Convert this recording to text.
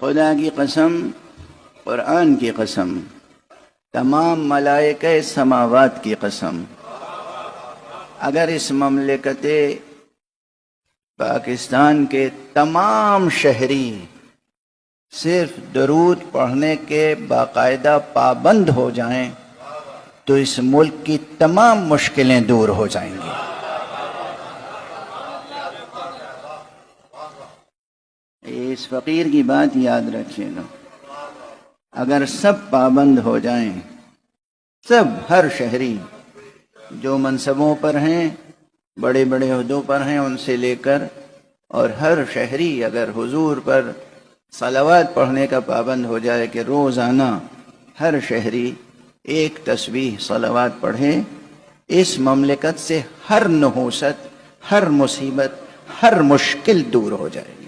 خدا کی قسم، قرآن کی قسم، تمام ملائکہ سماوات کی قسم، اگر اس مملکت پاکستان کے تمام شہری صرف درود پڑھنے کے باقاعدہ پابند ہو جائیں تو اس ملک کی تمام مشکلیں دور ہو جائیں گی۔ اس فقیر کی بات یاد رکھیے گا، اگر سب پابند ہو جائیں، سب، ہر شہری جو منصبوں پر ہیں، بڑے بڑے عہدوں پر ہیں ان سے لے کر، اور ہر شہری اگر حضور پر صلوات پڑھنے کا پابند ہو جائے کہ روزانہ ہر شہری ایک تسبیح صلوات پڑھے، اس مملکت سے ہر نحوست، ہر مصیبت، ہر مشکل دور ہو جائے گی۔